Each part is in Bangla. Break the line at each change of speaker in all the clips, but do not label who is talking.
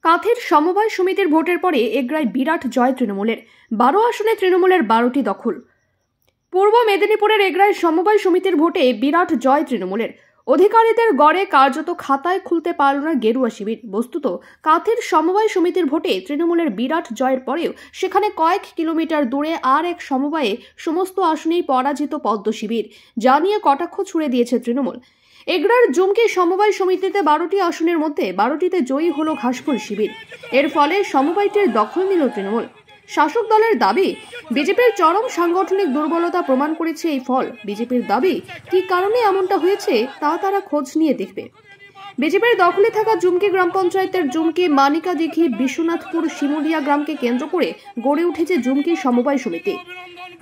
কাঁথের সমবায় সমিতির ভোটের পরে এগরায় বিরাট জয় তৃণমূলের। 12 আসনে তৃণমূলের 12টি দখল। পূর্ব মেদিনীপুরের এগরায় সমবায় সমিতির ভোটে বিরাট জয় তৃণমূলের। অধিকারীদের গড়ে কার্যত খাতায় খুলতে পারল না গেরুয়া শিবির। বস্তুত কাঁথের সমবায় সমিতির ভোটে তৃণমূলের বিরাট জয়ের পরেও সেখানে কয়েক কিলোমিটার দূরে আর এক সমবায়ে সমস্ত আসনেই পরাজিত পদ্ম শিবির, যা নিয়ে কটাক্ষ ছুড়ে দিয়েছে তৃণমূল। এগরার জুমকি সমবায় সমিতিতে 12টি আসনের মধ্যে 12টিতে জয়ী হল ঘাসফুল শিবির। এর ফলে সমবায়টির দখল নিল তৃণমূল। শাসক দলের দাবি, বিজেপির চরম সাংগঠনিক দুর্বলতা প্রমাণ করেছে এই ফল। বিজেপির দাবি, কি কারণে এমনটা হয়েছে তা তারা খোঁজ নিয়ে দেখবে। বিজেপির দখলে থাকা জুমকি গ্রাম পঞ্চায়েতের জুমকি, মানিকাদিঘি, বিশ্বনাথপুর, শিমুলিয়া গ্রামকে কেন্দ্র করে গড়ে উঠেছে জুমকি সমবায় সমিতি।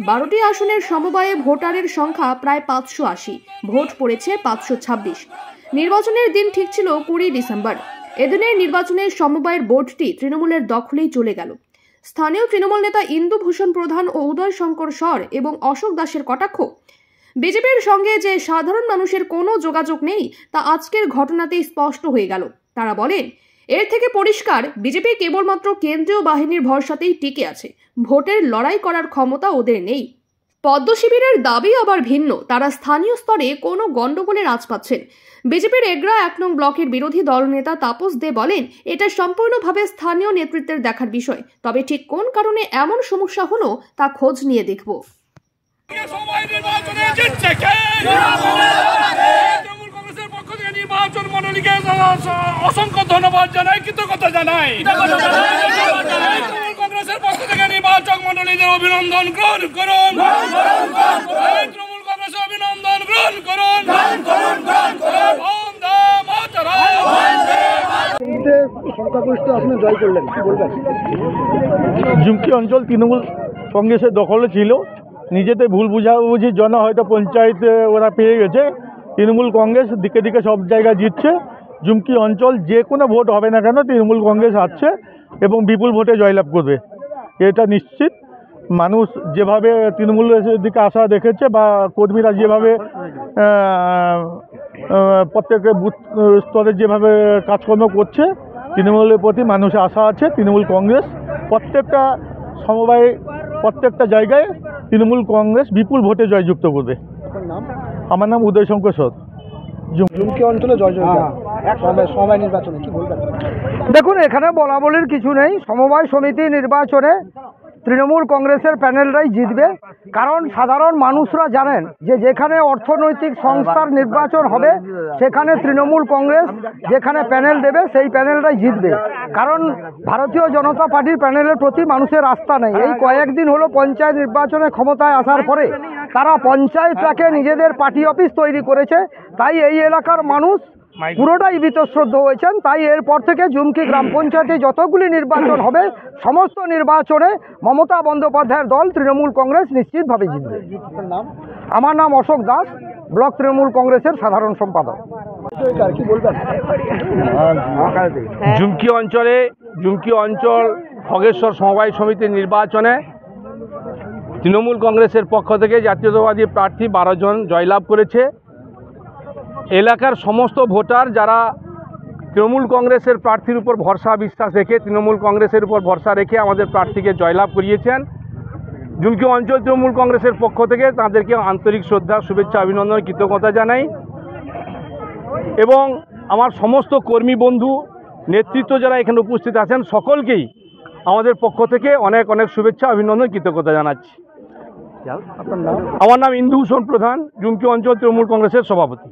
12টি আসনের সমবায়ে ভোটারের সংখ্যা প্রায় 580, ভোট পড়েছে 526। নির্বাচনের দিন ঠিক ছিল 20 ডিসেম্বর। এদিনের নির্বাচনের সমবায়ের বোর্ডটি তৃণমূলের দখলেই চলে গেল। স্থানীয় তৃণমূল নেতা ইন্দুভূষণ প্রধান ও উদয় শঙ্কর সর এবং অশোক দাসের কটাক্ষ, বিজেপির সঙ্গে যে সাধারণ মানুষের কোনো যোগাযোগ নেই তা আজকের ঘটনাতেই স্পষ্ট হয়ে গেল। তারা বলেন, এর থেকে পরিষ্কার বিজেপি কেবলমাত্র কেন্দ্রীয় বাহিনীর ভরসাতেই টিকে আছে। ভোটের লড়াই করার ক্ষমতা ওদের নেই। পদ্ম শিবিরের দাবি আবার ভিন্ন। তারা স্থানীয় স্তরে কোনো গন্ডগোলের আঁচ পাচ্ছেন। বিজেপির এগরা 1 নং ব্লকের বিরোধী দলনেতা তাপস দে বলেন, এটা সম্পূর্ণভাবে স্থানীয় নেতৃত্বের দেখার বিষয়। তবে ঠিক কোন কারণে এমন সমস্যা হলো তা খোঁজ নিয়ে দেখব।
অসংখ্য ধন্যবাদ জানাই, কৃতজ্ঞতা জানাই। কংগ্রেসের পক্ষ থেকে নির্বাচক মন্ডলীদের অভিনন্দন গ্রহণ করুন। তৃণমূল কংগ্রেসের অভিনন্দন গ্রহণ করুন।
জুমকি অঞ্চল তৃণমূল কংগ্রেসের দখলে ছিল। নিজেদের ভুল বুঝাবুঝির জন্য হয়তো পঞ্চায়েতে ওরা পেয়ে গেছে। তৃণমূল কংগ্রেস দিকে দিকে সব জায়গায় জিতছে। জুমকি অঞ্চল যে কোনো ভোট হবে না কেন তৃণমূল কংগ্রেস আসছে এবং বিপুল ভোটে জয়লাভ করবে, এটা নিশ্চিত। মানুষ যেভাবে তৃণমূলের দিকে আশা দেখেছে বা কর্মীরা যেভাবে প্রত্যেকের বুথ স্তরে যেভাবে কাজকর্ম করছে, তৃণমূলের প্রতি মানুষের আশা আছে। তৃণমূল কংগ্রেস প্রত্যেকটা সমবায়ে প্রত্যেকটা জায়গায় তৃণমূল কংগ্রেস বিপুল ভোটে জয়যুক্ত করবে। আমার নাম উদয় শঙ্কর সর।
জুমকি অঞ্চলে সমবায় নির্বাচনে কি বলবেন? দেখুন, এখানে বলা বলির কিছু নেই। সমবায় সমিতি নির্বাচনে তৃণমূল কংগ্রেসের প্যানেলরাই জিতবে। কারণ সাধারণ মানুষরা জানেন যে যেখানে অর্থনৈতিক সংস্থার নির্বাচন হবে সেখানে তৃণমূল কংগ্রেস যেখানে প্যানেল দেবে সেই প্যানেলটাই জিতবে। কারণ ভারতীয় জনতা পার্টির প্যানেলের প্রতি মানুষের আস্থা নেই। এই কয়েকদিন হলো পঞ্চায়েত নির্বাচনে ক্ষমতায় আসার পরে তারা পঞ্চায়েতটাকে নিজেদের পার্টি অফিস তৈরি করেছে। তাই এই এলাকার মানুষ পুরোটাই বীতশ্রদ্ধ হয়েছেন। তাই এরপর থেকে জুমকি গ্রাম পঞ্চায়েতে যতগুলি নির্বাচন হবে সমস্ত নির্বাচনে মমতা বন্দ্যোপাধ্যায়ের দল তৃণমূল কংগ্রেস নিশ্চিতভাবে জিতবে। আমার নাম অশোক দাস, ব্লক তৃণমূল কংগ্রেসের সাধারণ সম্পাদক। কি বলবেন?
জুমকি অঞ্চল খগেশ্বর সমবায় সমিতির নির্বাচনে তৃণমূল কংগ্রেসের পক্ষ থেকে জাতীয়তাবাদী প্রার্থী 12 জন জয়লাভ করেছে। এলাকার সমস্ত ভোটার যারা তৃণমূল কংগ্রেসের প্রার্থীর উপর ভরসা বিশ্বাস রেখে তৃণমূল কংগ্রেসের উপর ভরসা রেখে আমাদের প্রার্থীকে জয়লাভ করিয়েছেন। জুমকি অঞ্চল তৃণমূল কংগ্রেসের পক্ষ থেকে তাদেরকে আন্তরিক শ্রদ্ধা, শুভেচ্ছা, অভিনন্দন, কৃতজ্ঞতা জানাই এবং আমার সমস্ত কর্মী বন্ধু নেতৃত্ব যারা এখানে উপস্থিত আছেন সকলকেই আমাদের পক্ষ থেকে অনেক অনেক শুভেচ্ছা, অভিনন্দন, কৃতজ্ঞতা জানাচ্ছি। আমার নাম ইন্দুভূষণ প্রধান, জুমকি অঞ্চল তৃণমূল কংগ্রেসের সভাপতি।